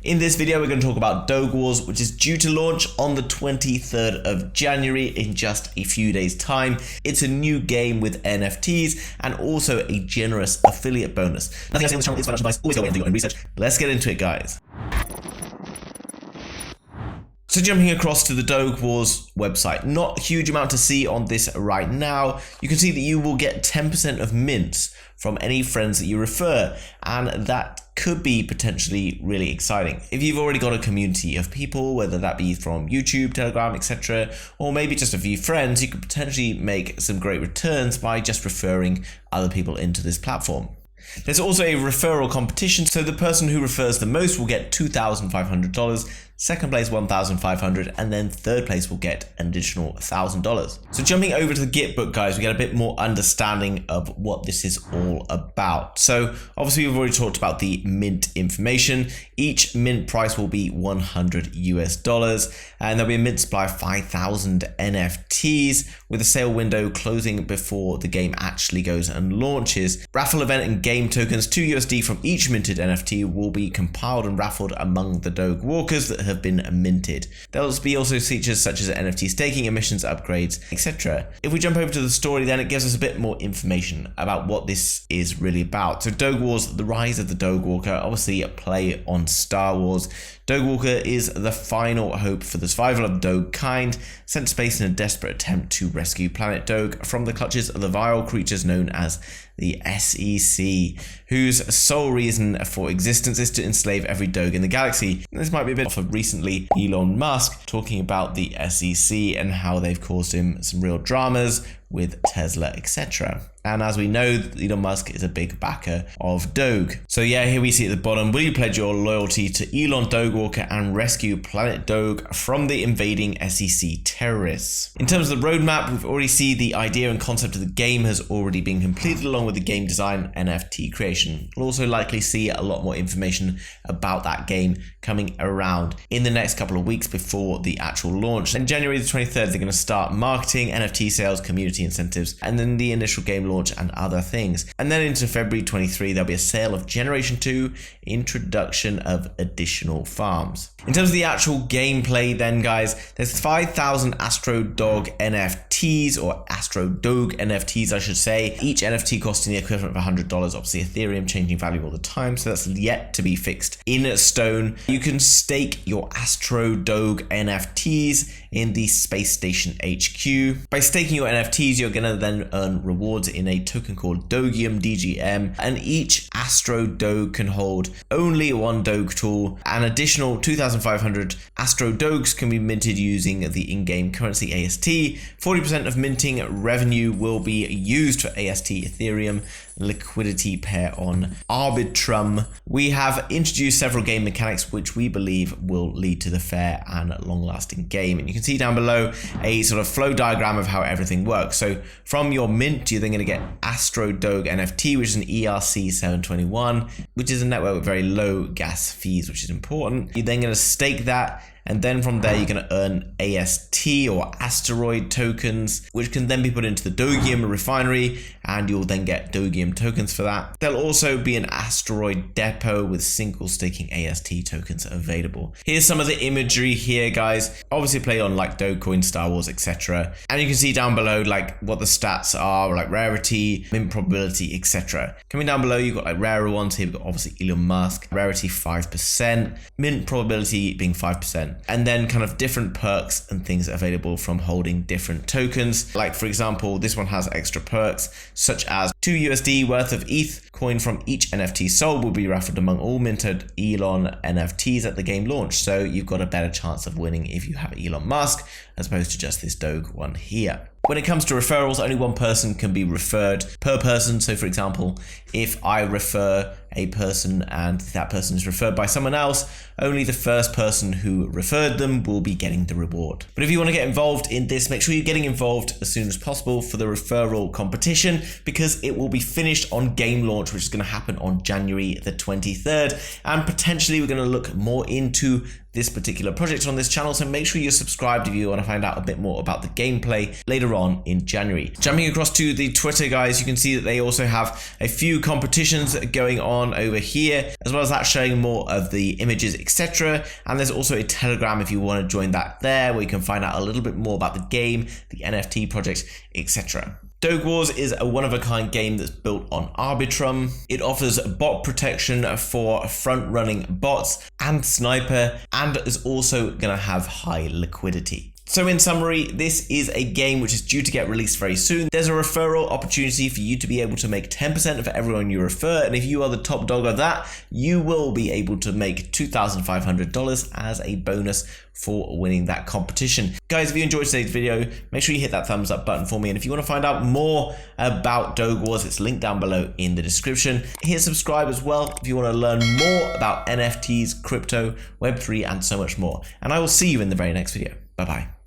In this video, we're going to talk about Doge Wars, which is due to launch on the 23rd of January in just a few days' time. It's a new game with NFTs and also a generous affiliate bonus. Nothing I say on this channel is financial advice. Always go away and do your own research. Let's get into it, guys. So jumping across to the Doge Wars website, not a huge amount to see on this right now. You can see that you will get 10% of mints from any friends that you refer, and that could be potentially really exciting. If you've already got a community of people, whether that be from YouTube, Telegram, etc., or maybe just a few friends, you could potentially make some great returns by just referring other people into this platform. There's also a referral competition, so the person who refers the most will get $2,500, second place $1,500, and then third place will get an additional $1,000. So jumping over to the Git book, guys, we get a bit more understanding of what this is all about. So obviously we've already talked about the mint information. Each mint price will be $100 US, and there'll be a mint supply of 5,000 NFTs with a sale window closing before the game actually goes and launches. Raffle event and game tokens, 2 USD from each minted NFT, will be compiled and raffled among the Doge walkers that have been minted. There'll be also features such as NFT staking, emissions upgrades, etc. If we jump over to the story, then it gives us a bit more information about what this is really about. So Doge Wars, the rise of the Doge Walker, obviously a play on Star Wars. Doge Walker is the final hope for the survival of Doge kind, sent to space in a desperate attempt to rescue planet Doge from the clutches of the vile creatures known as the SEC, whose sole reason for existence is to enslave every Doge in the galaxy. This might be a bit off of recently Elon Musk talking about the SEC and how they've caused him some real dramas with Tesla, etc. And as we know, Elon Musk is a big backer of Doge. So yeah, here we see at the bottom, will you pledge your loyalty to Elon Doge Walker and rescue planet Doge from the invading SEC terrorists? In terms of the roadmap, we've already seen the idea and concept of the game has already been completed along with the game design NFT creation. We'll also likely see a lot more information about that game coming around in the next couple of weeks before the actual launch. And January the 23rd, they're going to start marketing, NFT sales, community incentives, and then the initial game launch and other things. And then into February 23, there'll be a sale of Generation 2, introduction of additional farms. In terms of the actual gameplay then, guys, there's 5,000 AstroDoge NFTs, or AstroDoge NFTs, I should say. Each NFT costing the equivalent of $100. Obviously, Ethereum changing value all the time, so that's yet to be fixed in stone. You can stake your AstroDoge NFTs in the SpaceStation HQ. By staking your NFTs, you're going to then earn rewards in a token called Dogium, DGM, and each AstroDoge can hold only one Doge tool. An additional 2,500 AstroDoges can be minted using the in-game currency AST. 40% of minting revenue will be used for AST Ethereum Liquidity pair on Arbitrum. We have introduced several game mechanics which we believe will lead to the fair and long-lasting game. And you can see down below a sort of flow diagram of how everything works. So from your mint, you're then going to get AstroDoge NFT, which is an ERC 721, which is a network with very low gas fees, which is important. You're then going to stake that, and then from there you're going to earn AST or Asteroid tokens, which can then be put into the Dogium refinery, and you'll then get Dogium tokens for that. There'll also be an Asteroid depot with single staking AST tokens available. Here's some of the imagery here, guys. Obviously play on like Dogecoin, Star Wars, etc. And you can see down below like what the stats are, like rarity, mint probability, etc. Coming down below, you've got like rarer ones here. We've got obviously Elon Musk, rarity 5%, mint probability being 5%. And then kind of different perks and things available from holding different tokens. Like for example, this one has extra perks such as 2 USD worth of ETH coin from each NFT sold will be raffled among all minted Elon NFTs at the game launch. So you've got a better chance of winning if you have Elon Musk as opposed to just this Doge one here. When it comes to referrals, only one person can be referred per person. So for example, if I refer a person and that person is referred by someone else, only the first person who referred them will be getting the reward. But if you want to get involved in this, make sure you're getting involved as soon as possible for the referral competition, because it will be finished on game launch, which is going to happen on January the 23rd. And potentially we're going to look more into this particular project on this channel, so make sure you're subscribed if you want to find out a bit more about the gameplay later on in January. Jumping across to the Twitter, guys, you can see that they also have a few competitions going on over here, as well as that showing more of the images, etc. And there's also a Telegram if you want to join that there, where you can find out a little bit more about the game, the NFT projects, etc. Doge Wars is a one-of-a-kind game that's built on Arbitrum. It offers bot protection for front-running bots and sniper, and is also going to have high liquidity. So in summary, this is a game which is due to get released very soon. There's a referral opportunity for you to be able to make 10% of everyone you refer, and if you are the top dog of that, you will be able to make $2,500 as a bonus for winning that competition. Guys, if you enjoyed today's video, make sure you hit that thumbs up button for me, and if you want to find out more about Doge Wars, it's linked down below in the description. Hit subscribe as well if you want to learn more about NFTs, crypto, Web3, and so much more. And I will see you in the very next video. Bye-bye.